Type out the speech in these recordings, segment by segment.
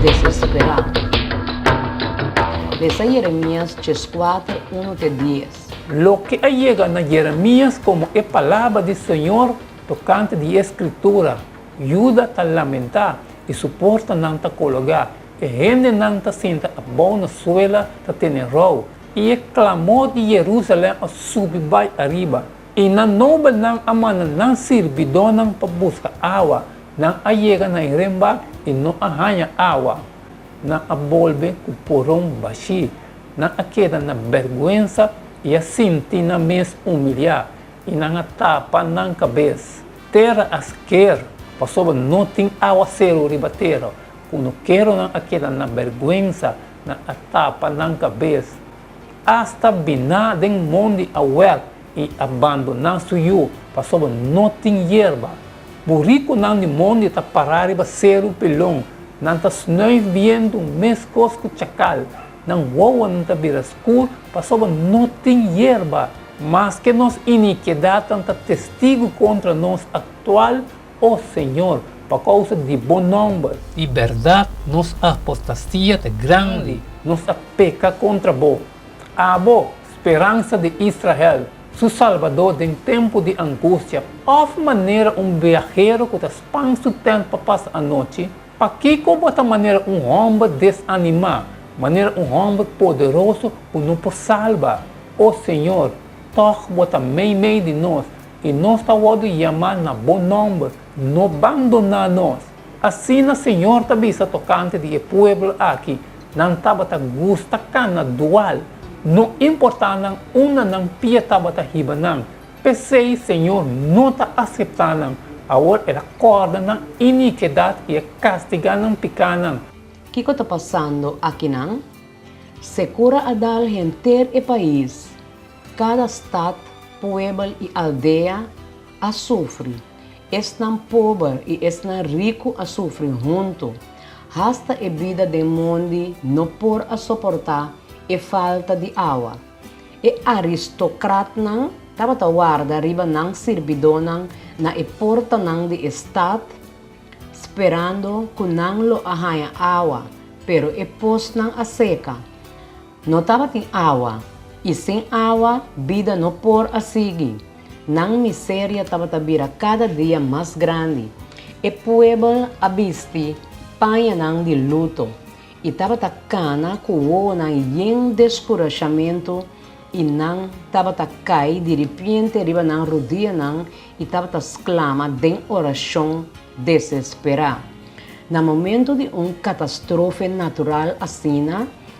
desesperar. Desde Jeremías 4, 1-10. Lo que llega a Jeremías como é palavra do Senhor tocante de escritura, ajuda a lamentar e suporta não a colocar, e rende não a sinta a boa suela a tenerou, e clamor de Jerusalém a subir vai arriba, e na nobre não a mana não servidor não para buscar água, não a chega na iremba e não arranha água, não a volve com porão baixi, não a queda na vergonha e a sentir na mês humilhar, e não a tapa na cabeça. Terra as quer, passou não tem água zero ribateiro, quando quero não a queda na vergonha, não a tapa na cabeça. Hasta binar de monte a wel e abandonar suyo, passou não tem hierba. Burico não de monte a parar riba zero pilão, não ta snoi viendo mes cosco chacal, não voa não ta birascur, passou não tem hierba. Mas que nos iniquidade tanta testigo contra nós atual, ó Senhor, por causa de bom nome e verdade, nos apostasia é grande, nos peca contra bo. Abo, esperança de Israel, seu Salvador em tempo de angústia, of maneira viajero que espanta o tempo para passar a noite, para que como outra maneira homem desanimar, maneira homem poderoso que não pode salvar, ó Senhor, toque bota meio de nós e nós estamos chamar na bom nome, não abandonar nós. Assim, o Senhor também está tocante de povo aqui, não estava a gusta cana dual, não importa não uma não pia estava a riba não, pensei Senhor não está aceitando, agora ela acorda na iniquidade e castiga não picar não. O que está passando aqui não? Secura a dar gente e país. Cada estado, pueblo e aldeia a sofre. Estão pobre e estão rico a sofrer junto. Hasta a vida de mundo não por a suportar e falta de água. E aristocrata não estava a guardar riba não servidor não na porta não de estado, esperando que não lo arranha água, pero e pos não a seca. Não estava tem água. E sem água, vida não por a seguir. Não miséria estava a vir cada dia mais grande. E pueblo abiste, panha não de luto. E estava a cana com o não em descorajamento e não estava a cair de repente riba não rodia não e estava a exclama de oração desesperada. No momento de catástrofe natural assim,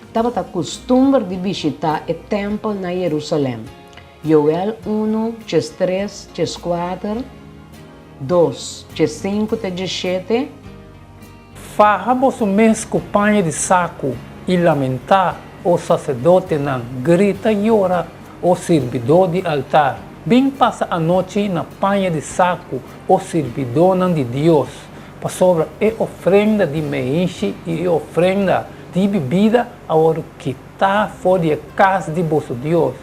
estava a costume de visitar o templo na Jerusalém. Joel 1, 3, 4, 2, 5, 7. Farra vosso mês com panha de saco e lamentar o sacerdote não grita e ora o servidor de altar. Bem passa a noite na panha de saco o servidor não de Deus. Para sobre a ofrenda de meixe e a ofrenda de bebida ao que está fora da casa de vosso Deus.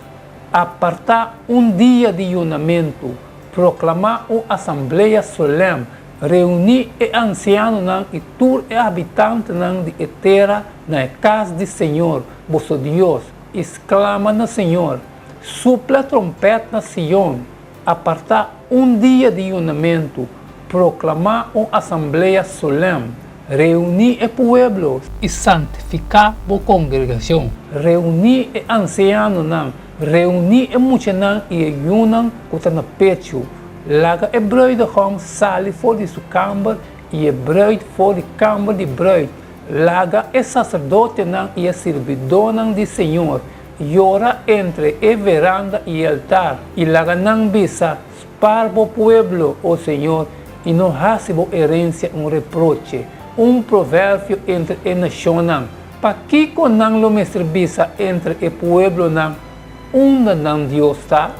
Apartar dia de juntamento, proclamar uma assembleia solene, reunir os ancianos e todos os habitantes de terra na casa do Senhor, vosso Deus, exclama no Senhor, supla a trompeta na Sião, apartar dia de juntamento, proclamar uma assembleia solene, reunir o povo e santificar a congregação, reunir os ancianos, reunir a multidão e ayunam que está no pecho, laga o bruid de hom sali fora de sua câmara e o bruid fora de câmara de bruid, laga o sacerdote e o servidor do Senhor, e ora entre a veranda e o altar, e laga não bisa para o povo, o Senhor, e não recebe herência reproche. Provérbio entre as nações, para que não lo me serviça entre o povo não Deus está?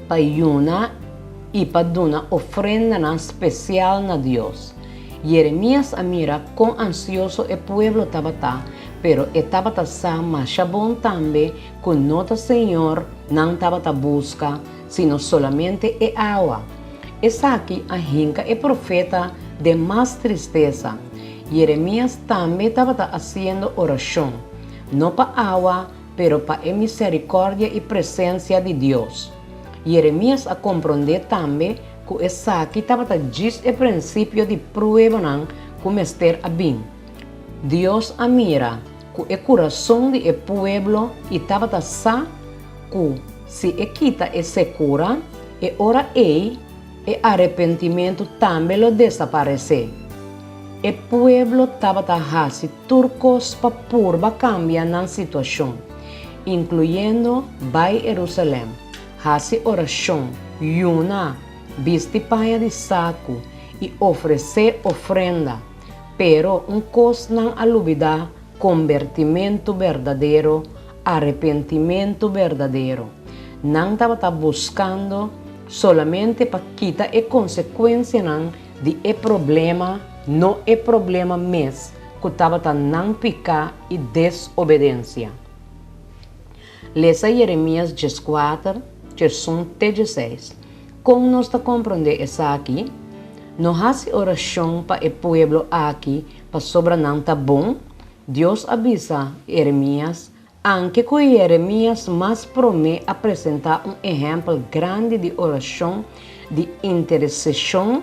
Para yuna e para dar ofrenda especial na Deus. Jeremias mira com ansioso o povo estava, pero estava mas bom também que nota Senhor não estava a busca, sino solamente a água. Essa aqui a hinca é profeta de mais tristeza. Jeremías também estava fazendo oração, não para água, pero para a misericórdia e presença de Deus. Jeremías a compreender também que essa aqui estava diz o princípio de prueba não como estar a bem. Deus a mira que o coração de o pueblo e estava sa que se e quita e se cura e ora e arrependimento também lo desaparecer. O pueblo estava hasi turcos para purba cambiar na situação, incluindo Bai Jerusalém, hasi oração, yuna, viste paia de saco e oferecer ofrenda, pero coisa não alubida convertimento verdadeiro, arrependimento verdadeiro. Não estava buscando solamente para quitar a consequência de o problema, não é problema mesmo, que estava não picar e desobediência. Leia Jeremias 14, versículo 16. Como nós compreender isso aqui? Não faz oração para o povo aqui, para sobra não tá bom. Deus avisa Jeremias, anche que Jeremias mais promete apresentar exemplo grande de oração, de intercessão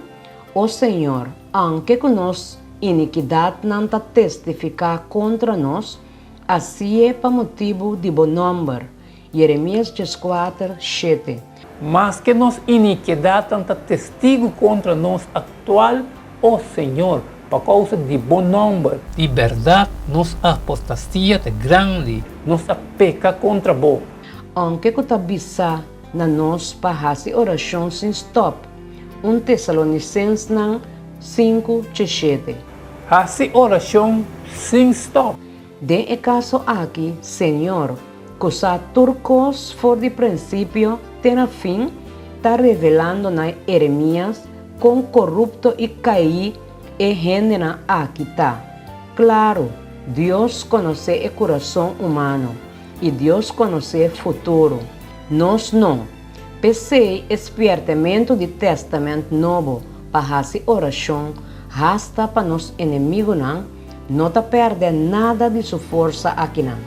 ao Senhor, anche que nós iniquidade não tá testificar contra nós, assim é para motivo de bom número. Jeremias 14, 7. Mas que nos iniquidade tanta testigo contra nós atual, ó Senhor, por causa de bom número, de verdade, nos apostasia é grande, nos peca contra bom. Aunque que avisa na nós para fazer oração sem stop, Tessalonicenses 5, 7. Fazer oração sem stop. De caso aqui, Senhor, que os turcos for de princípio, tem a fim, está revelando na Jeremias com corrupto e cair e gente aqui tá. Claro, Deus conhece o coração humano e Deus conhece o futuro. Nós não. Pensei espertamento de Testamento Novo para fazer oração, hasta para nos inimigos não tá perder nada de sua força aqui não.